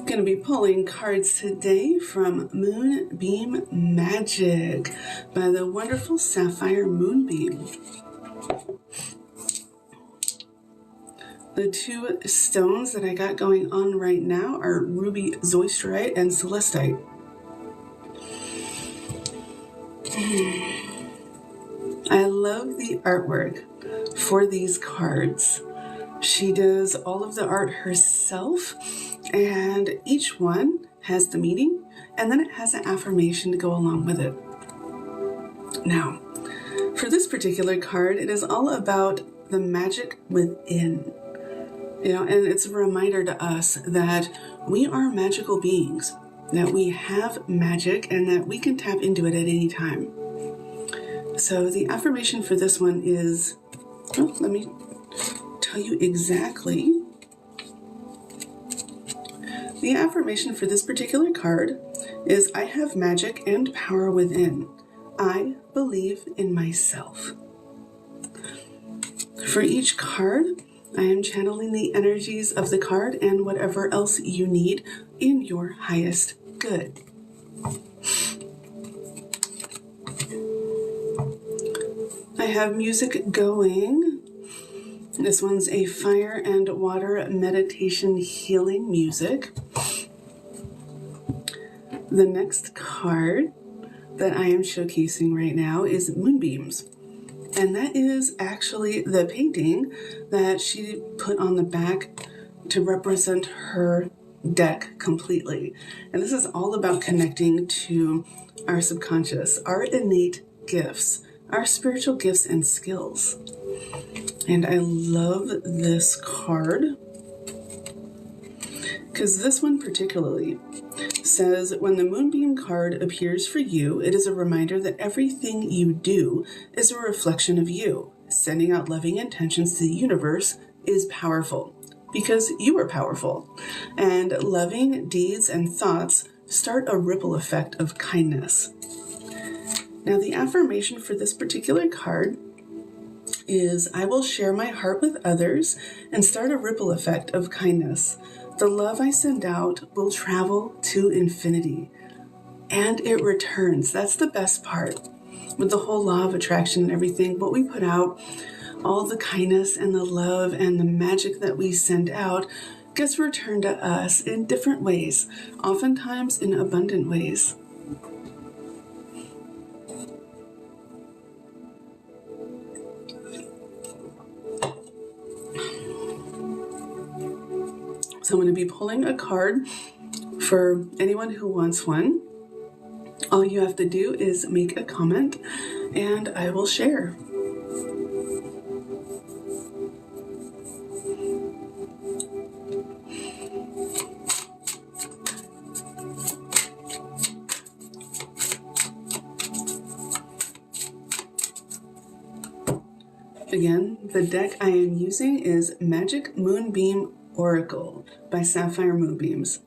Going to be pulling cards today from Moonbeam Magick by the wonderful Sapphire Moonbeam. The two stones that I got going on right now are Ruby Zoistite and Celestite. I love the artwork for these cards. She does all of the art herself, and each one has the meaning, and then it has an affirmation to go along with it. Now, for this particular card, it is all about the magic within. And it's a reminder to us that we are magical beings, that we have magic, and that we can tap into it at any time. So the affirmation for this one is, let me tell you exactly. The affirmation for this particular card is, I have magic and power within. I believe in myself. For each card, I am channeling the energies of the card and whatever else you need in your highest good. I have music going. This one's a fire and water meditation healing music. The next card that I am showcasing right now is Moonbeams. And that is actually the painting that she put on the back to represent her deck completely. And this is all about connecting to our subconscious, our innate gifts, our spiritual gifts and skills. And I love this card because this one particularly says, when the Moonbeam card appears for you, it is a reminder that everything you do is a reflection of you. Sending out loving intentions to the universe is powerful because you are powerful. And loving deeds and thoughts start a ripple effect of kindness. Now, the affirmation for this particular card is, I will share my heart with others and start a ripple effect of kindness. The love I send out will travel to infinity, and it returns. That's the best part. With the whole law of attraction and everything, what we put out, all the kindness and the love and the magic that we send out gets returned to us in different ways, oftentimes in abundant ways. So I'm going to be pulling a card for anyone who wants one. All you have to do is make a comment and I will share. Again, the deck I am using is Magic Moonbeam Oracle by Sapphire Moonbeams.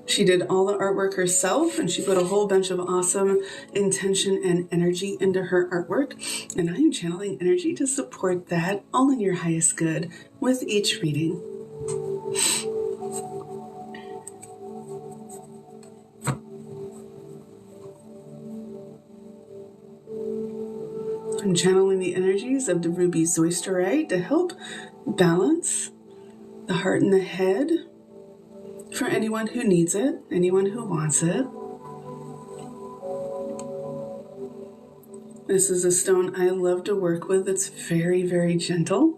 She did all the artwork herself, and she put a whole bunch of awesome intention and energy into her artwork, and I am channeling energy to support that, all in your highest good, with each reading. I'm channeling the energies of the Ruby Zoistite to help balance the heart and the head for anyone who needs it, anyone who wants it. This is a stone I love to work with. It's very, very gentle.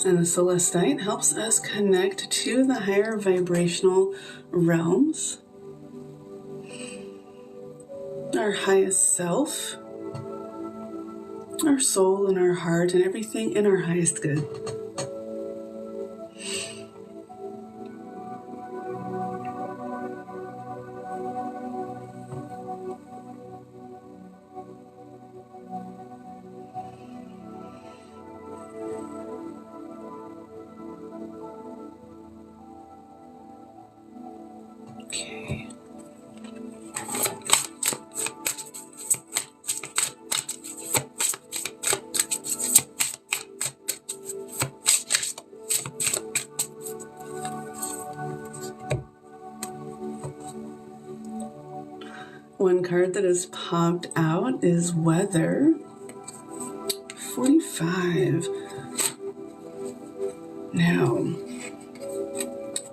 And the Celestite helps us connect to the higher vibrational realms, our highest self, our soul and our heart, and everything in our highest good. One card that has popped out is Weather. 45. Now,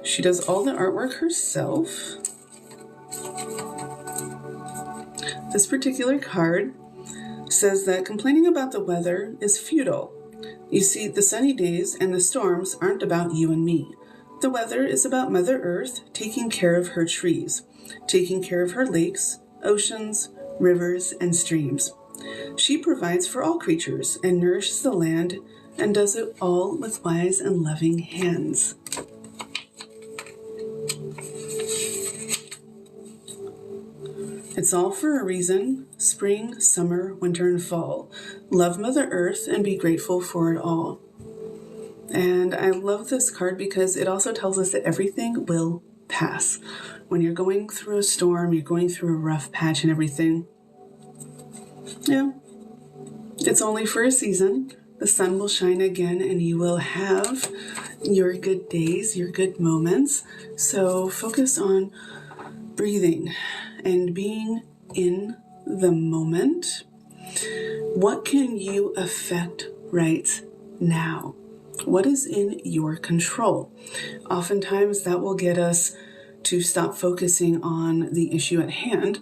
she does all the artwork herself. This particular card says that complaining about the weather is futile. You see, the sunny days and the storms aren't about you and me. The weather is about Mother Earth taking care of her trees, taking care of her lakes, oceans, rivers, and streams. She provides for all creatures and nourishes the land and does it all with wise and loving hands. It's all for a reason. Spring, summer, winter, and fall. Love Mother Earth and be grateful for it all. And I love this card because it also tells us that everything will pass. When you're going through a storm, you're going through a rough patch and everything, yeah, it's only for a season. The sun will shine again and you will have your good days, your good moments. So focus on breathing and being in the moment. What can you affect right now? What is in your control? Oftentimes that will get us to stop focusing on the issue at hand,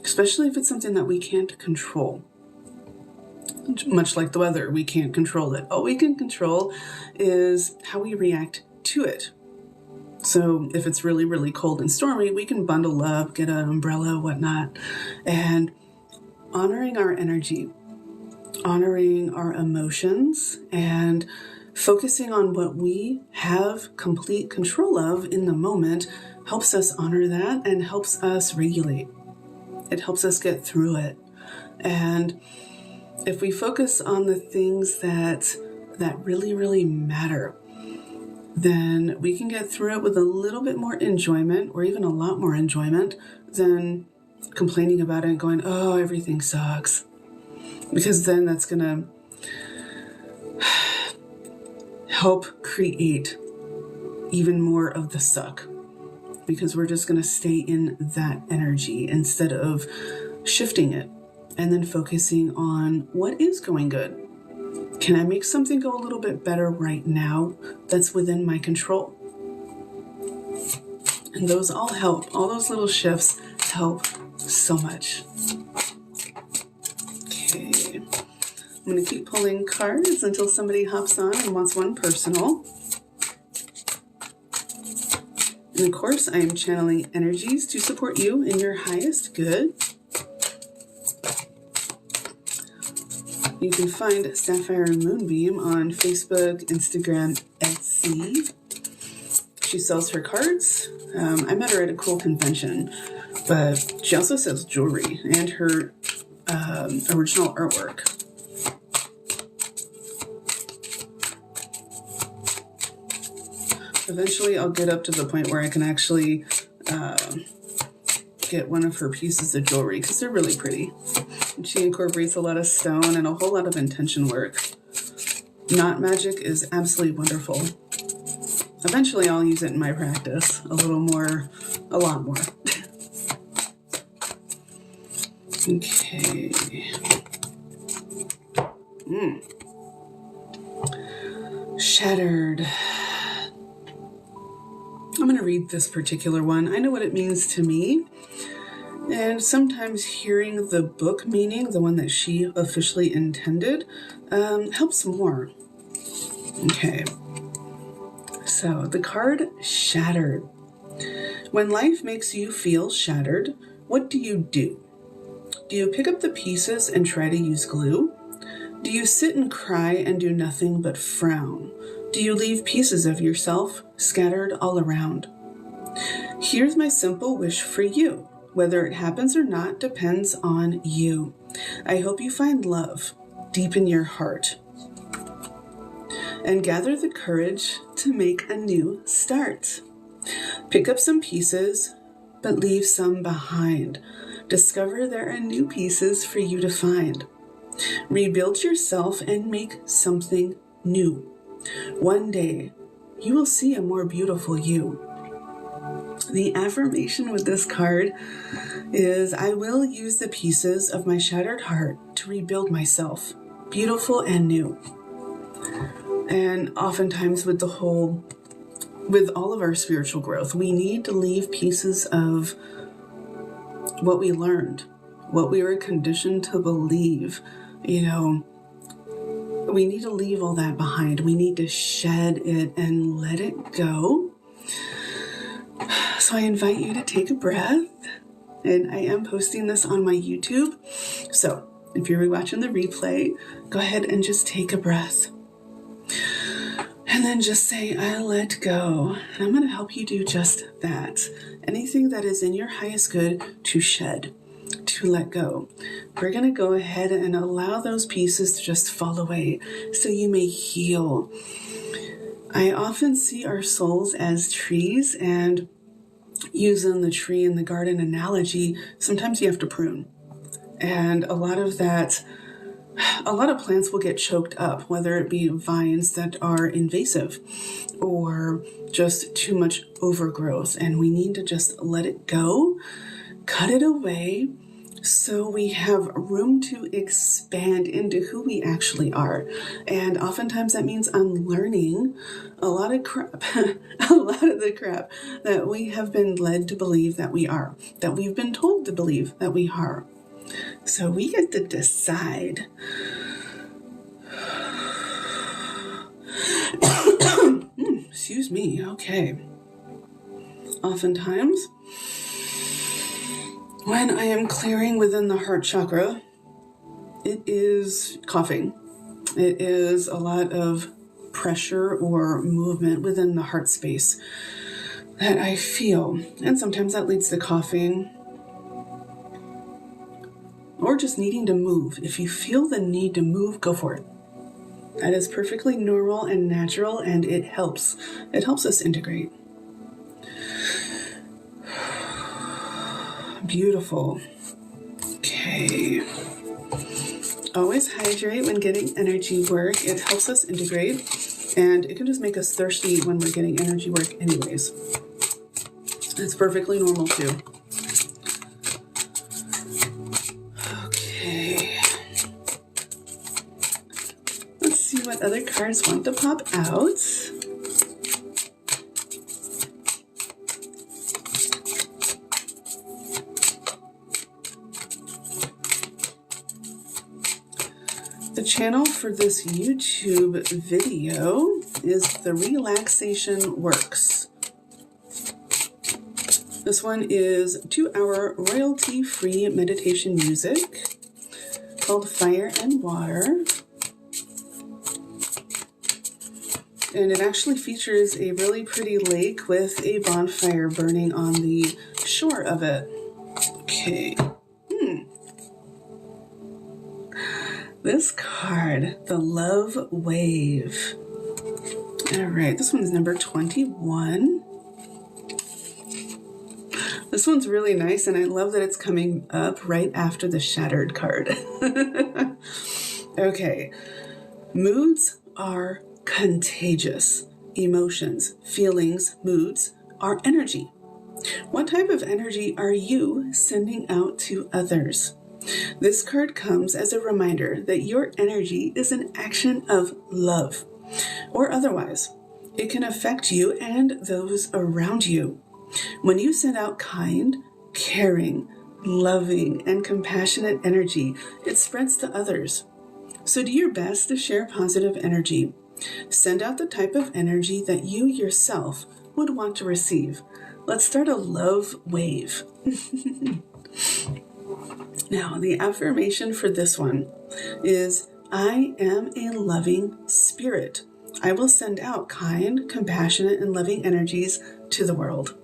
especially if it's something that we can't control. Much like the weather, we can't control it. All we can control is how we react to it. So if it's really, really cold and stormy, we can bundle up, get an umbrella, whatnot, and honoring our energy, honoring our emotions, and focusing on what we have complete control of in the moment helps us honor that and helps us regulate. It helps us get through it. And if we focus on the things that really, really matter, then we can get through it with a little bit more enjoyment, or even a lot more enjoyment, than complaining about it and going, oh, everything sucks. Because then that's going to help create even more of the suck. Because we're just going to stay in that energy instead of shifting it and then focusing on what is going good. Can I make something go a little bit better right now that's within my control? And those all help. All those little shifts help so much. Okay. I'm going to keep pulling cards until somebody hops on and wants one personal. And of course, I am channeling energies to support you in your highest good. You can find Sapphire Moonbeam on Facebook, Instagram, Etsy. She sells her cards. I met her at a cool convention, but she also sells jewelry and her original artwork. Eventually, I'll get up to the point where I can actually get one of her pieces of jewelry because they're really pretty. And she incorporates a lot of stone and a whole lot of intention work. Knot magic is absolutely wonderful. Eventually, I'll use it in my practice a lot more. Okay. Shattered. I'm going to read this particular one. I know what it means to me. And sometimes hearing the book meaning, the one that she officially intended, helps more. Okay. So the card Shattered. When life makes you feel shattered, what do you do? Do you pick up the pieces and try to use glue? Do you sit and cry and do nothing but frown? Do you leave pieces of yourself scattered all around? Here's my simple wish for you. Whether it happens or not depends on you. I hope you find love deep in your heart and gather the courage to make a new start. Pick up some pieces, but leave some behind. Discover there are new pieces for you to find. Rebuild yourself and make something new. One day, you will see a more beautiful you. The affirmation with this card is, I will use the pieces of my shattered heart to rebuild myself, beautiful and new. And oftentimes with all of our spiritual growth, we need to leave pieces of what we learned, what we were conditioned to believe. You know, we need to leave all that behind. We need to shed it and let it go. So I invite you to take a breath, and I am posting this on my YouTube. So if you're rewatching the replay, go ahead and just take a breath. And then just say, I let go. And I'm going to help you do just that. Anything that is in your highest good to shed, to let go. We're going to go ahead and allow those pieces to just fall away so you may heal. I often see our souls as trees, and using the tree in the garden analogy, sometimes you have to prune. And a lot of plants will get choked up, whether it be vines that are invasive or just too much overgrowth. And we need to just let it go, cut it away, so we have room to expand into who we actually are. And oftentimes that means unlearning a lot of crap, a lot of the crap that we have been led to believe that we are, that we've been told to believe that we are. So we get to decide. Excuse me. Okay. Oftentimes, when I am clearing within the heart chakra, it is coughing. It is a lot of pressure or movement within the heart space that I feel. And sometimes that leads to coughing or just needing to move. If you feel the need to move, go for it. That is perfectly normal and natural, and it helps. It helps us integrate. Beautiful. Okay. Always hydrate when getting energy work. It helps us integrate, and it can just make us thirsty when we're getting energy work anyways. It's perfectly normal too. Okay. Let's see what other cards want to pop out. The channel for this YouTube video is The Relaxation Works. This one is 2-hour royalty-free meditation music called Fire and Water. And it actually features a really pretty lake with a bonfire burning on the shore of it. Okay. This card, the Love Wave. All right, this one's number 21. This one's really nice, and I love that it's coming up right after the Shattered card. Okay, moods are contagious. Emotions, feelings, moods are energy. What type of energy are you sending out to others? This card comes as a reminder that your energy is an action of love, or otherwise, it can affect you and those around you. When you send out kind, caring, loving, and compassionate energy, it spreads to others. So do your best to share positive energy. Send out the type of energy that you yourself would want to receive. Let's start a love wave. Now, the affirmation for this one is, I am a loving spirit. I will send out kind, compassionate, and loving energies to the world.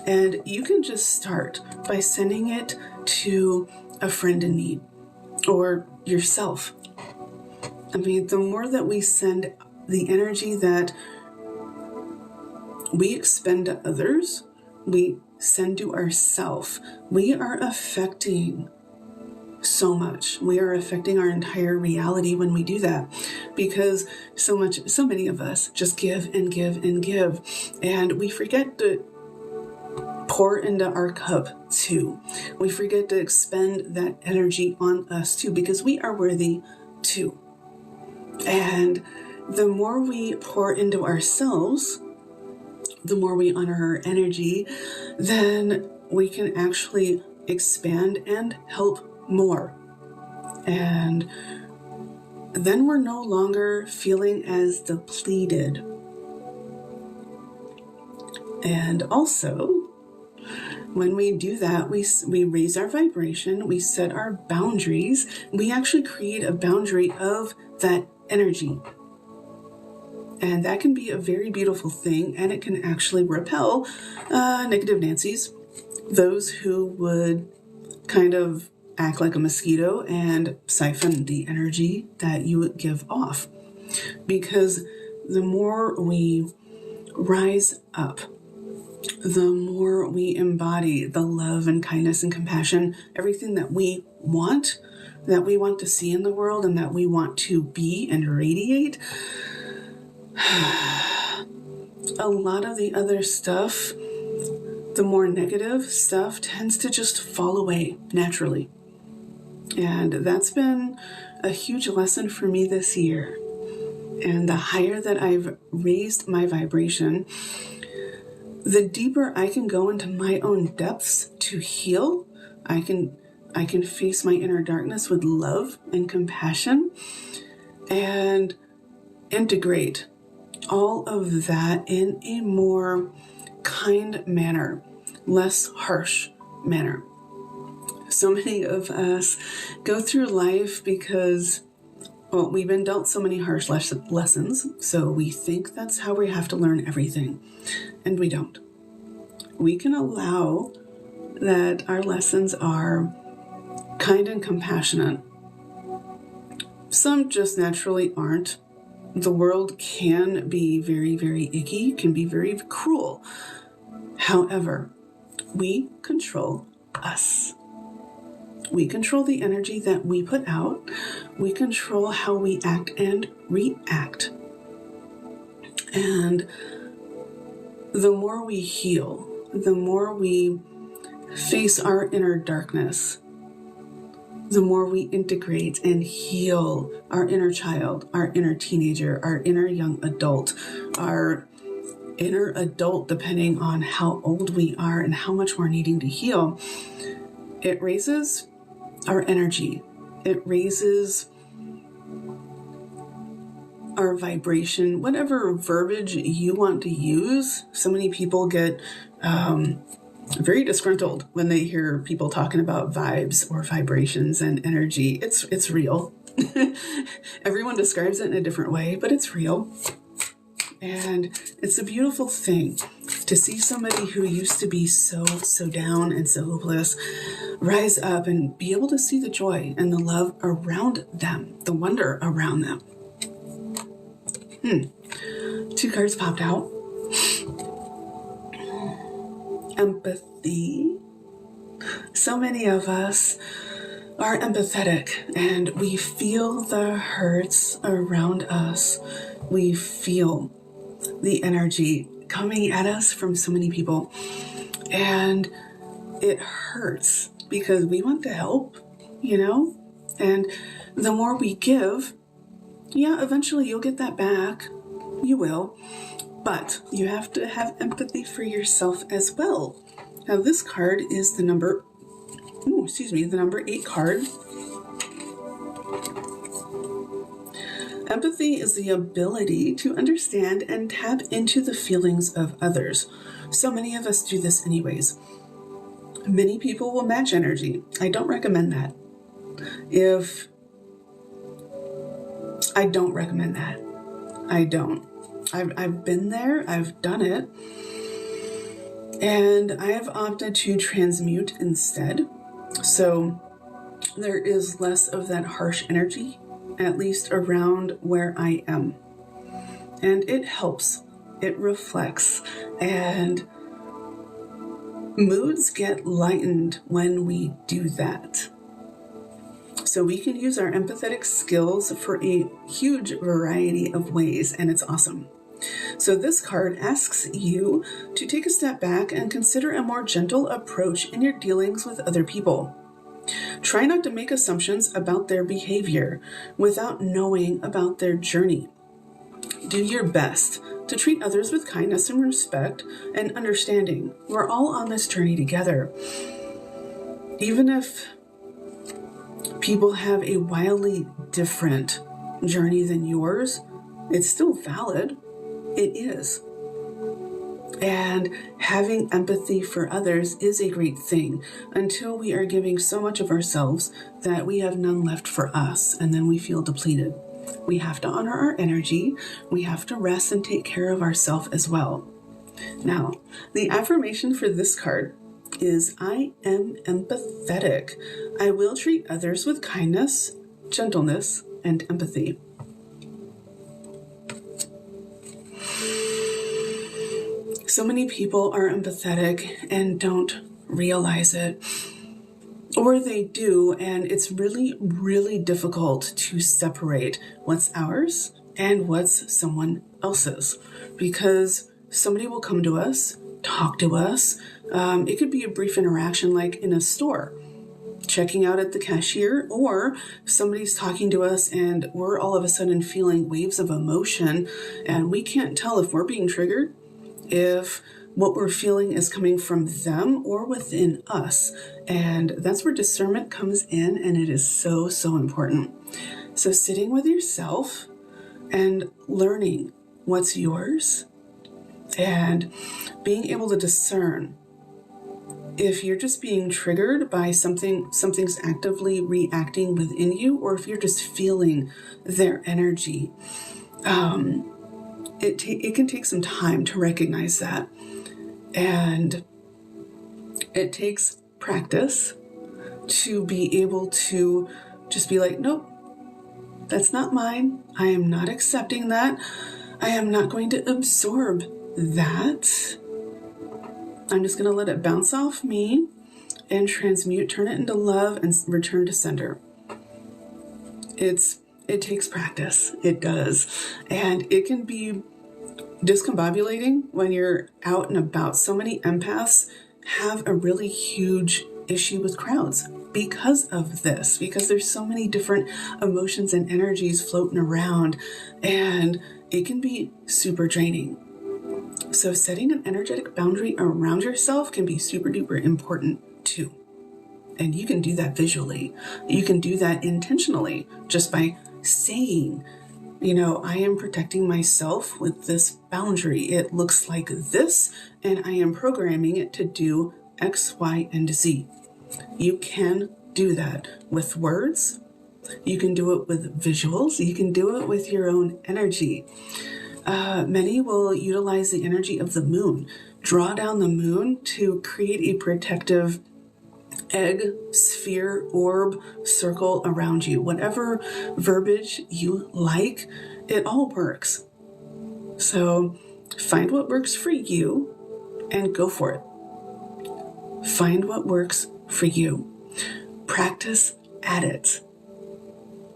And you can just start by sending it to a friend in need or yourself. I mean, the more that we send the energy that we expend to others, we send to ourselves, we are affecting so much. We are affecting our entire reality when we do that, because so many of us just give and give and give, and we forget to pour into our cup too. We forget to expend that energy on us too, because we are worthy too. And the more we pour into ourselves, the more we honor our energy, then we can actually expand and help more. And then we're no longer feeling as depleted. And also, when we do that, we raise our vibration, we set our boundaries, we actually create a boundary of that energy. And that can be a very beautiful thing, and it can actually repel negative Nancy's, those who would kind of act like a mosquito and siphon the energy that you would give off. Because the more we rise up, the more we embody the love and kindness and compassion, everything that we want to see in the world and that we want to be and radiate, a lot of the other stuff, the more negative stuff, tends to just fall away naturally. And that's been a huge lesson for me this year. And the higher that I've raised my vibration, the deeper I can go into my own depths to heal. I can face my inner darkness with love and compassion and integrate all of that in a more kind manner, less harsh manner. So many of us go through life because, well, we've been dealt so many harsh lessons, so we think that's how we have to learn everything, and we don't. We can allow that our lessons are kind and compassionate. Some just naturally aren't. The world can be very, very icky, can be very cruel. However, we control us. We control the energy that we put out. We control how we act and react. And the more we heal, the more we face our inner darkness, the more we integrate and heal our inner child, our inner teenager, our inner young adult, our inner adult, depending on how old we are and how much we're needing to heal, it raises our energy. It raises our vibration, whatever verbiage you want to use. So many people get very disgruntled when they hear people talking about vibes or vibrations and energy. It's real. Everyone describes it in a different way, but it's real. And it's a beautiful thing to see somebody who used to be so down and so hopeless rise up and be able to see the joy and the love around them, the wonder around them. 2 cards popped out. Empathy. So many of us are empathetic and we feel the hurts around us. We feel the energy coming at us from so many people. And it hurts because we want to help, And the more we give, eventually you'll get that back. You will. But you have to have empathy for yourself as well. Now this card is the number 8 card. Empathy is the ability to understand and tap into the feelings of others. So many of us do this anyways. Many people will match energy. I don't recommend that. I don't recommend that. I don't. I've been there, I've done it, and I have opted to transmute instead. So there is less of that harsh energy, at least around where I am. And it helps, it reflects, and moods get lightened when we do that. So we can use our empathetic skills for a huge variety of ways, and it's awesome. So this card asks you to take a step back and consider a more gentle approach in your dealings with other people. Try not to make assumptions about their behavior without knowing about their journey. Do your best to treat others with kindness and respect and understanding. We're all on this journey together. Even if people have a wildly different journey than yours, it's still valid. It is. And having empathy for others is a great thing until we are giving so much of ourselves that we have none left for us, and then we feel depleted. We have to honor our energy. We have to rest and take care of ourselves as well. Now, the affirmation for this card is, I am empathetic. I will treat others with kindness, gentleness, and empathy. So many people are empathetic and don't realize it. Or they do, and it's really, really difficult to separate what's ours and what's someone else's. Because somebody will come to us, talk to us. It could be a brief interaction like in a store, checking out at the cashier, or somebody's talking to us and we're all of a sudden feeling waves of emotion and we can't tell if we're being triggered, if what we're feeling is coming from them or within us. And that's where discernment comes in, and it is so, so important. So sitting with yourself and learning what's yours and being able to discern if you're just being triggered by something's actively reacting within you, or if you're just feeling their energy. It can take some time to recognize that. And it takes practice to be able to just be like, nope, that's not mine. I am not accepting that. I am not going to absorb that. I'm just going to let it bounce off me and transmute, turn it into love, and return to sender. It takes practice. It does. And it can be discombobulating when you're out and about. So many empaths have a really huge issue with crowds because of this, because there's so many different emotions and energies floating around, and it can be super draining. So setting an energetic boundary around yourself can be super duper important too. And you can do that visually. You can do that intentionally just by saying, I am protecting myself with this boundary. It looks like this, and I am programming it to do X, Y, and Z. You can do that with words. You can do it with visuals. You can do it with your own energy. Many will utilize the energy of the moon, draw down the moon to create a protective egg, sphere, orb, circle around you. Whatever verbiage you like, it all works. So find what works for you and go for it. Find what works for you. Practice at it.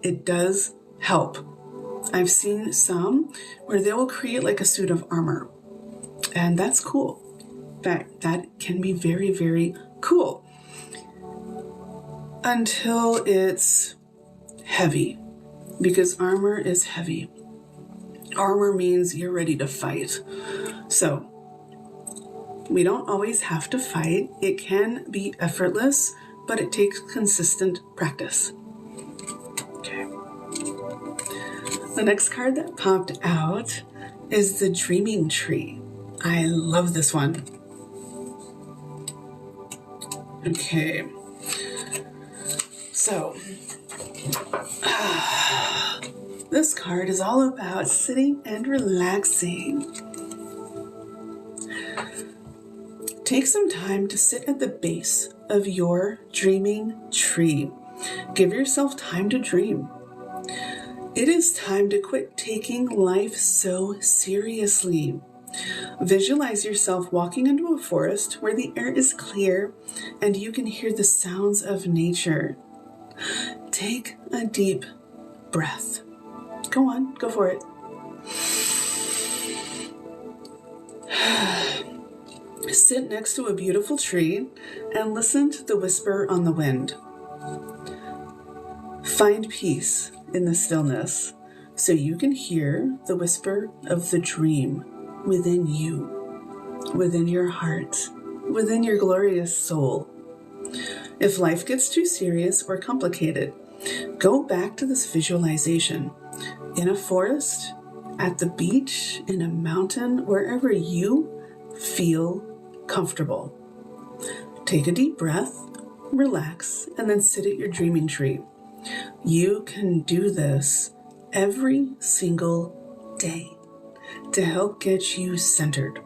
It does help. I've seen some where they will create like a suit of armor, and that's cool. That can be very, very cool. Until it's heavy, because armor is heavy. Armor means you're ready to fight. So we don't always have to fight. It can be effortless, but it takes consistent practice. Okay. The next card that popped out is the Dreaming Tree. I love this one. Okay. So, this card is all about sitting and relaxing. Take some time to sit at the base of your dreaming tree. Give yourself time to dream. It is time to quit taking life so seriously. Visualize yourself walking into a forest where the air is clear and you can hear the sounds of nature. Take a deep breath. Go on, go for it. Sit next to a beautiful tree and listen to the whisper on the wind. Find peace in the stillness so you can hear the whisper of the dream within you, within your heart, within your glorious soul. If life gets too serious or complicated, go back to this visualization in a forest, at the beach, in a mountain, wherever you feel comfortable. Take a deep breath, relax, and then sit at your dreaming tree. You can do this every single day to help get you centered.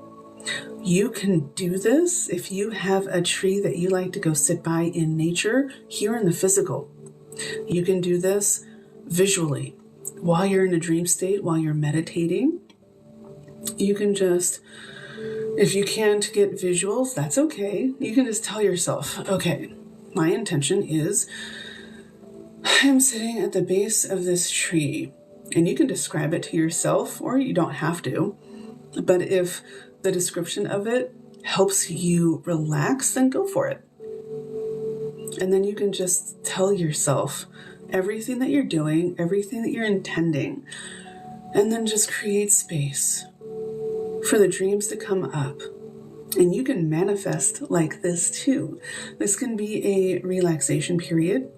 You can do this if you have a tree that you like to go sit by in nature here in the physical. You can do this visually while you're in a dream state, while you're meditating. You can just, if you can't get visuals, that's okay. You can just tell yourself, okay, my intention is I'm sitting at the base of this tree. And you can describe it to yourself, or you don't have to. But if the description of it helps you relax, then go for it. And then you can just tell yourself everything that you're doing, everything that you're intending, and then just create space for the dreams to come up. And you can manifest like this too. This can be a relaxation period.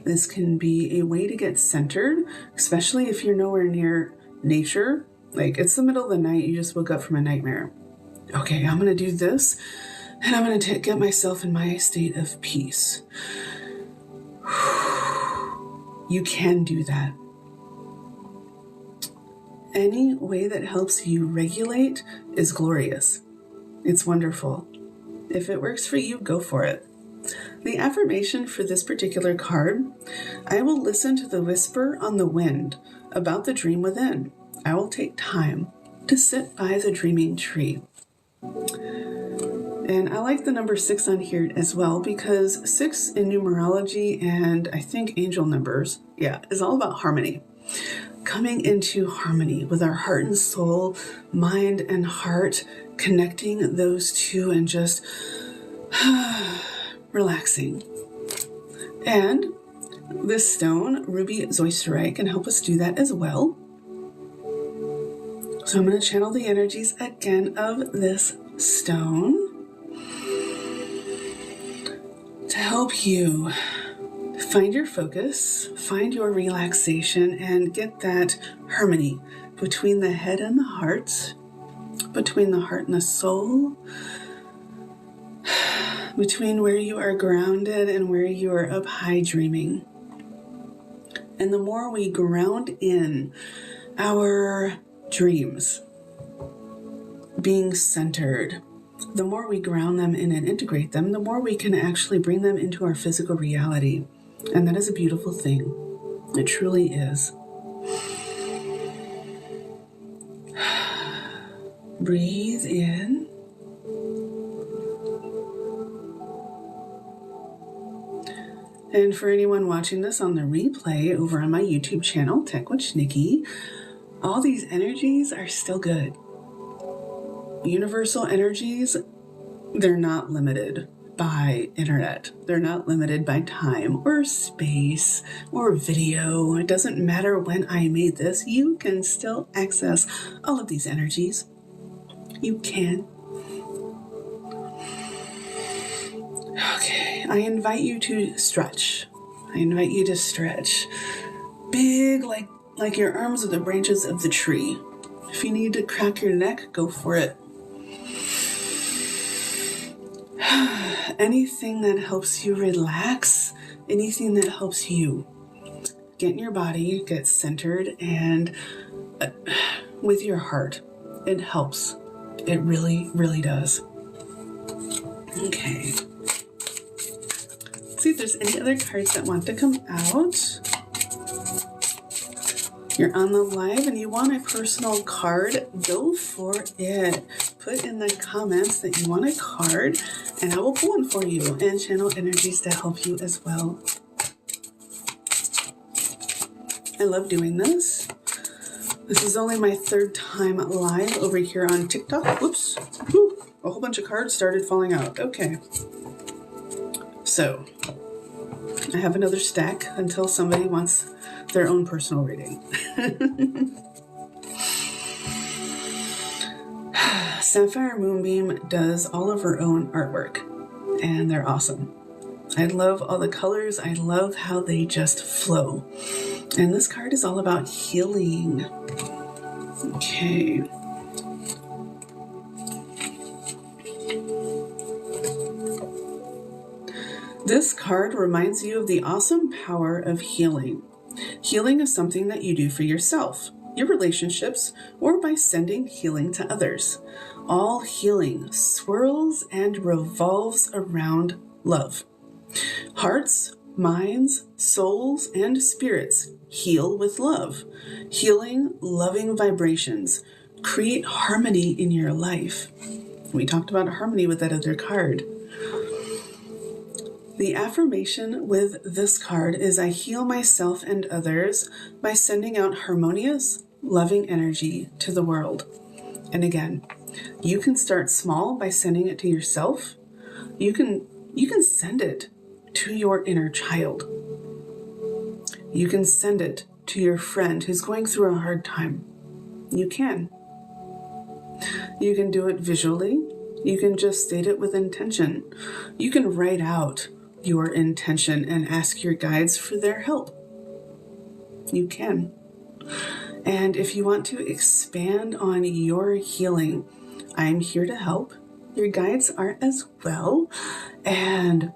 This can be a way to get centered, especially if you're nowhere near nature. Like it's the middle of the night, you just woke up from a nightmare. Okay, I'm going to do this, and I'm going to get myself in my state of peace. You can do that. Any way that helps you regulate is glorious. It's wonderful. If it works for you, go for it. The affirmation for this particular card: I will listen to the whisper on the wind about the dream within. I will take time to sit by the dreaming tree. And I like the number 6 on here as well, because 6 in numerology and I think angel numbers, is all about harmony. Coming into harmony with our heart and soul, mind and heart, connecting those two and just relaxing. And this stone, Ruby Zoistite, can help us do that as well. So I'm going to channel the energies again of this stone to help you find your focus, find your relaxation, and get that harmony between the head and the heart, between the heart and the soul, between where you are grounded and where you are up high dreaming. And the more we ground in our dreams, being centered, the more we ground them in and integrate them, the more we can actually bring them into our physical reality. And that is a beautiful thing. It truly is. Breathe in. And for anyone watching this on the replay over on my YouTube channel, Tech Witch Niki, all these energies are still good. Universal energies, they're not limited by internet. They're not limited by time or space or video. It doesn't matter when I made this. You can still access all of these energies. You can. Okay, I invite you to stretch. I invite you to stretch big, like your arms are the branches of the tree. If you need to crack your neck, go for it. Anything that helps you relax, anything that helps you get in your body, get centered, and with your heart, it helps. It really, really does. Okay. Let's see if there's any other cards that want to come out. You're on the live and you want a personal card, go for it. Put in the comments that you want a card and I will pull one for you and channel energies to help you as well. I love doing this. This is only my third time live over here on TikTok. Whoops. Whew. A whole bunch of cards started falling out. Okay. So, I have another stack until somebody wants their own personal reading. Sapphire Moonbeam does all of her own artwork, and they're awesome. I love all the colors. I love how they just flow. And this card is all about healing. Okay. This card reminds you of the awesome power of healing. Healing is something that you do for yourself, your relationships, or by sending healing to others. All healing swirls and revolves around love. Hearts, minds, souls, and spirits heal with love. Healing, loving vibrations create harmony in your life. We talked about harmony with that other card. The affirmation with this card is I heal myself and others by sending out harmonious, loving energy to the world. And again, you can start small by sending it to yourself. You can send it to your inner child. You can send it to your friend who's going through a hard time. You can. You can do it visually. You can just state it with intention. You can write out your intention and ask your guides for their help. You can. And if you want to expand on your healing, I'm here to help. Your guides are as well. And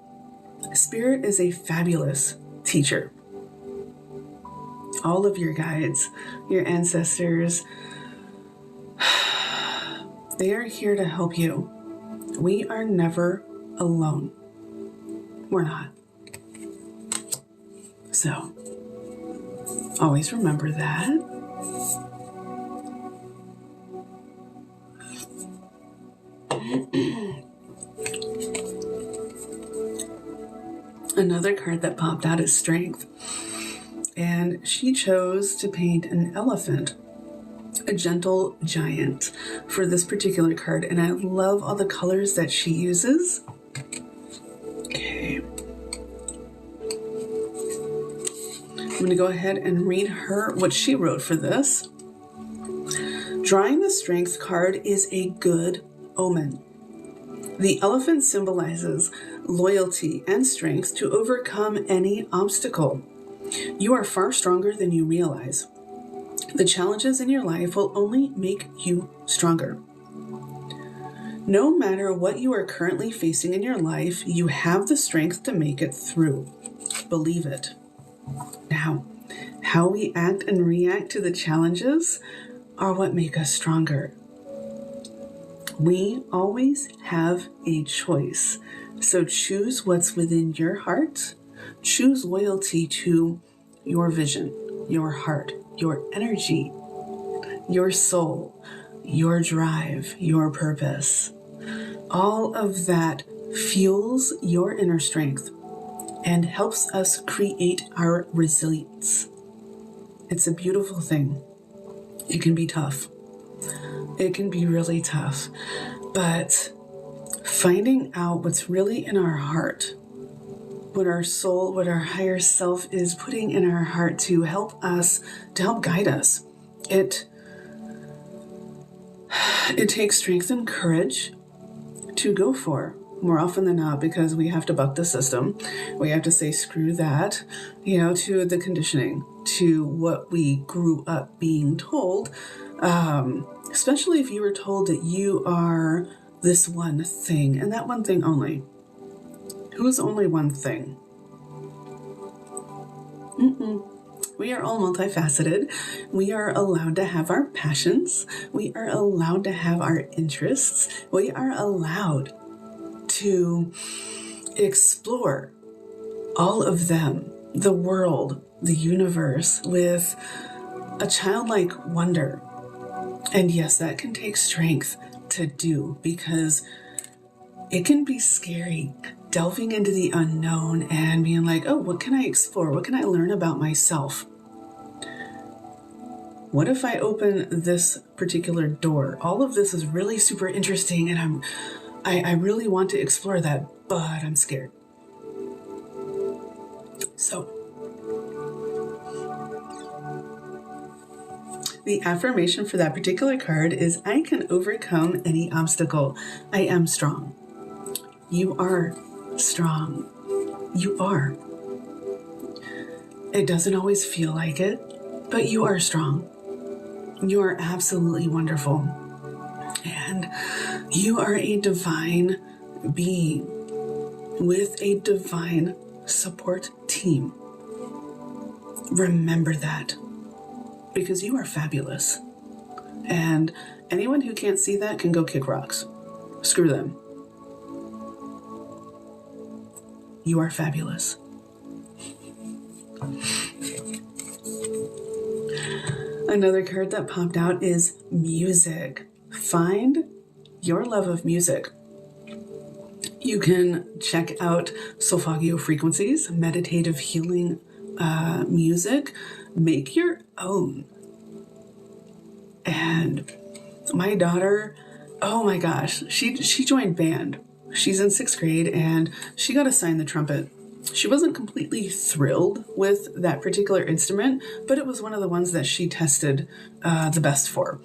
Spirit is a fabulous teacher. All of your guides, your ancestors, they are here to help you. We are never alone. We're not. So, always remember that. Another card that popped out is Strength. And she chose to paint an elephant, a gentle giant, for this particular card. And I love all the colors that she uses. Okay. I'm going to go ahead and read her what she wrote for this. Drawing the Strength card is a good omen. The elephant symbolizes loyalty and strength to overcome any obstacle. You are far stronger than you realize. The challenges in your life will only make you stronger. No matter what you are currently facing in your life, you have the strength to make it through. Believe it. Now, how we act and react to the challenges are what make us stronger. We always have a choice. So choose what's within your heart. Choose loyalty to your vision, your heart, your energy, your soul, your drive, your purpose. All of that fuels your inner strength and helps us create our resilience. It's a beautiful thing. It can be tough. It can be really tough. But finding out what's really in our heart, what our soul, what our higher self is putting in our heart to help us, to help guide us. It takes strength and courage to go for, more often than not, because we have to buck the system. We have to say, screw that, to the conditioning, to what we grew up being told, especially if you were told that you are this one thing and that one thing only. Who's only one thing? We are all multifaceted. We are allowed to have our passions. We are allowed to have our interests. We are allowed to explore all of them, the world, the universe, with a childlike wonder. And yes, that can take strength to do, because it can be scary delving into the unknown and being like, oh, what can I explore? What can I learn about myself? What if I open this particular door? All of this is really super interesting, and I really want to explore that, but I'm scared. So the affirmation for that particular card is, I can overcome any obstacle. I am strong. You are strong. You are. It doesn't always feel like it, but you are strong. You are absolutely wonderful. And you are a divine being with a divine support team. Remember that. Because you are fabulous. And anyone who can't see that can go kick rocks. Screw them. You are fabulous. Another card that popped out is music. Find your love of music. You can check out solfeggio frequencies, meditative healing music. Make your own. And my daughter, oh my gosh, she joined band. She's in 6th grade and she got assigned the trumpet. She wasn't completely thrilled with that particular instrument, but it was one of the ones that she tested the best for.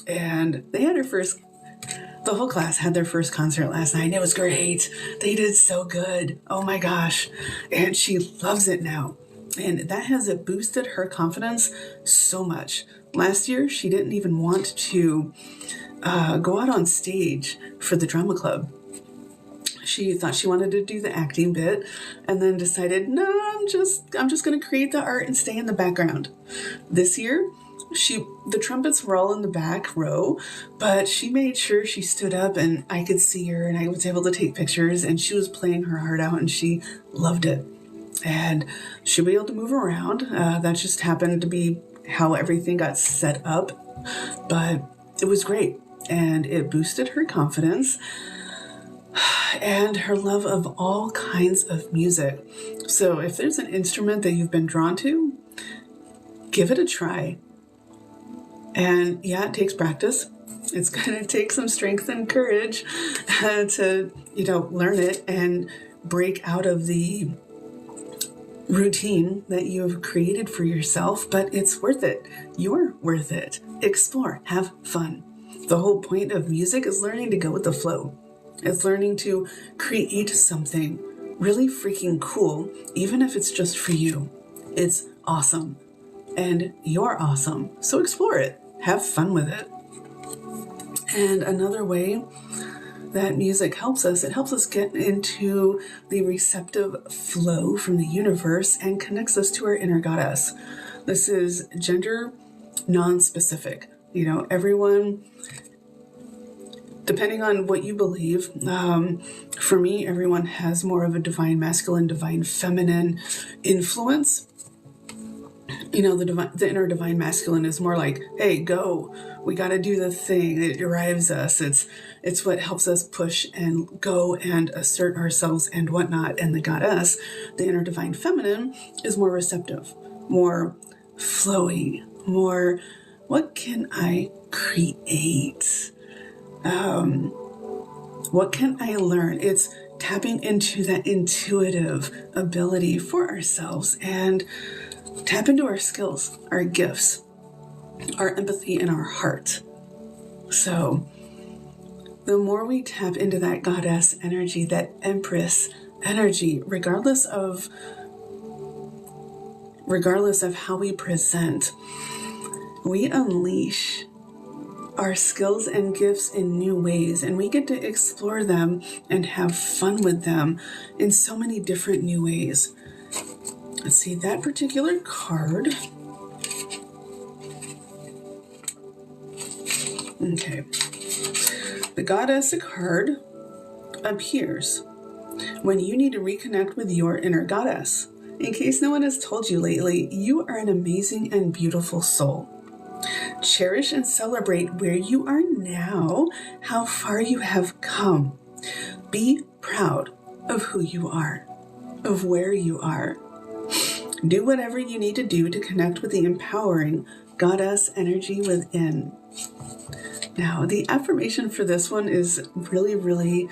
And they had the whole class had their first concert last night. It was great. They did so good. Oh my gosh. And she loves it now. And that has boosted her confidence so much. Last year, she didn't even want to go out on stage for the drama club. She thought she wanted to do the acting bit and then decided, no, I'm just going to create the art and stay in the background. This year, the trumpets were all in the back row, but she made sure she stood up and I could see her and I was able to take pictures, and she was playing her heart out and she loved it. And she'll be able to move around. That just happened to be how everything got set up, but it was great. And it boosted her confidence and her love of all kinds of music. So if there's an instrument that you've been drawn to, give it a try. And yeah, it takes practice. It's going to take some strength and courage to, learn it and break out of the routine that you have created for yourself, but it's worth it. You're worth it. Explore, have fun. The whole point of music is learning to go with the flow. It's learning to create something really freaking cool, even if it's just for you. It's awesome. And you're awesome. So explore it. Have fun with it. And another way that music helps us, it helps us get into the receptive flow from the universe and connects us to our inner goddess. This is gender non-specific. Everyone, depending on what you believe, for me, everyone has more of a divine masculine, divine feminine influence. The inner divine masculine is more like, hey, go. We got to do the thing. It drives us. It's what helps us push and go and assert ourselves and whatnot. And the goddess, the inner divine feminine, is more receptive, more flowy, more, what can I create? What can I learn? It's tapping into that intuitive ability for ourselves and tap into our skills, our gifts, our empathy, and our heart. So the more we tap into that goddess energy, that empress energy, regardless of how we present, we unleash our skills and gifts in new ways, and we get to explore them and have fun with them in so many different new ways. Let's see, that particular card. Okay. The Goddess card appears when you need to reconnect with your inner goddess. In case no one has told you lately, you are an amazing and beautiful soul. Cherish and celebrate where you are now, how far you have come. Be proud of who you are, of where you are. Do whatever you need to do to connect with the empowering goddess energy within. Now, the affirmation for this one is really,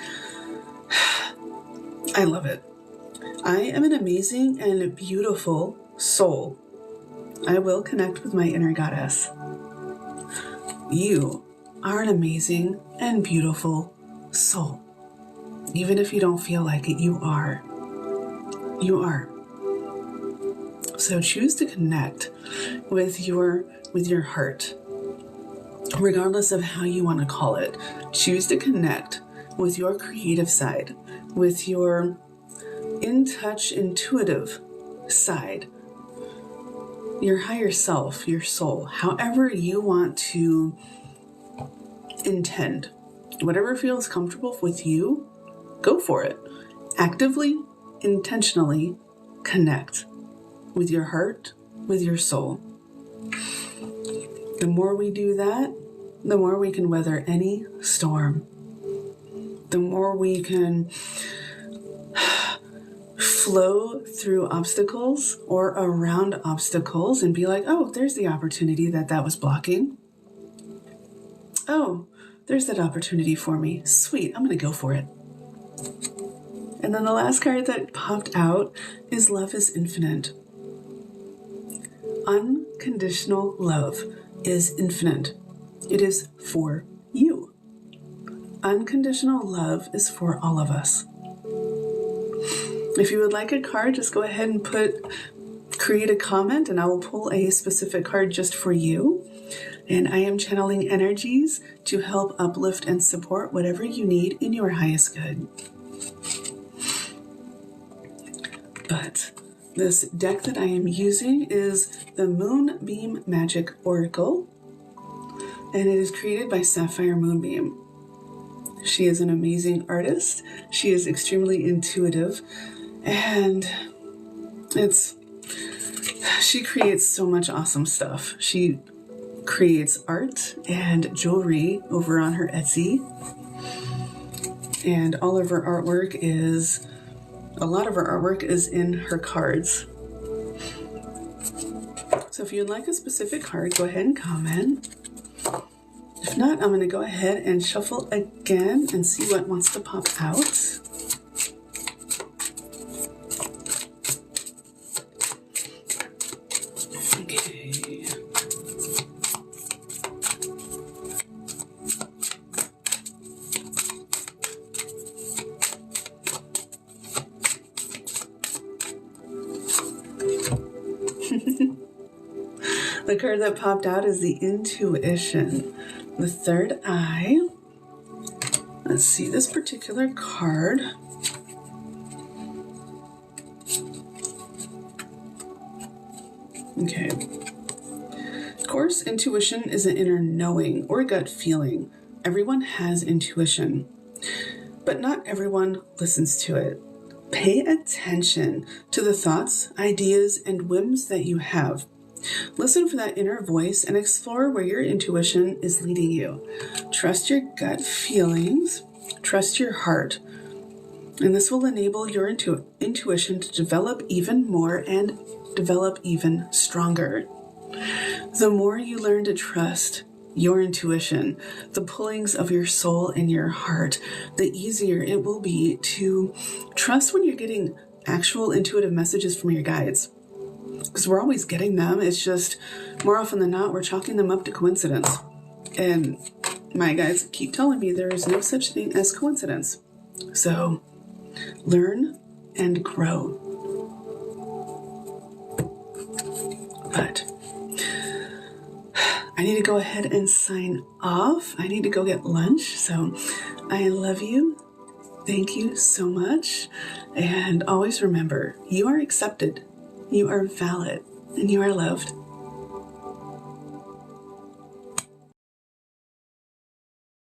I love it. I am an amazing and beautiful soul. I will connect with my inner goddess. You are an amazing and beautiful soul. Even if you don't feel like it, you are. You are. So choose to connect with your heart, regardless of how you want to call it. Choose to connect with your creative side, with your in-touch, intuitive side, your higher self, your soul, however you want to intend. Whatever feels comfortable with you, go for it. Actively, intentionally connect with your heart, with your soul. The more we do that, the more we can weather any storm. The more we can flow through obstacles or around obstacles and be like, oh, there's the opportunity that was blocking. Oh, there's that opportunity for me. Sweet, I'm going to go for it. And then the last card that popped out is Love is Infinite. Unconditional love is infinite. It is for you. Unconditional love is for all of us. If you would like a card, just go ahead and create a comment and I will pull a specific card just for you. And I am channeling energies to help uplift and support whatever you need in your highest good. But this deck that I am using is the Moonbeam Magick Oracle, and it is created by Sapphire Moonbeam. She is an amazing artist. She is extremely intuitive, and she creates so much awesome stuff. She creates art and jewelry over on her Etsy, and a lot of her artwork is in her cards. So if you'd like a specific card, go ahead and comment. If not, I'm going to go ahead and shuffle again and see what wants to pop out. Okay. The card that popped out is the Intuition, the third eye. Let's see this particular card. Okay. Of course, intuition is an inner knowing or gut feeling. Everyone has intuition, but not everyone listens to it. Pay attention to the thoughts, ideas, and whims that you have. Listen for that inner voice and explore where your intuition is leading you. Trust your gut feelings, trust your heart, and this will enable your intuition to develop even more and develop even stronger. The more you learn to trust your intuition, the pullings of your soul and your heart, the easier it will be to trust when you're getting actual intuitive messages from your guides. Because we're always getting them. It's just more often than not, we're chalking them up to coincidence. And my guides keep telling me there is no such thing as coincidence. So learn and grow. But I need to go ahead and sign off. I need to go get lunch. So I love you. Thank you so much. And always remember, you are accepted. You are valid and you are loved.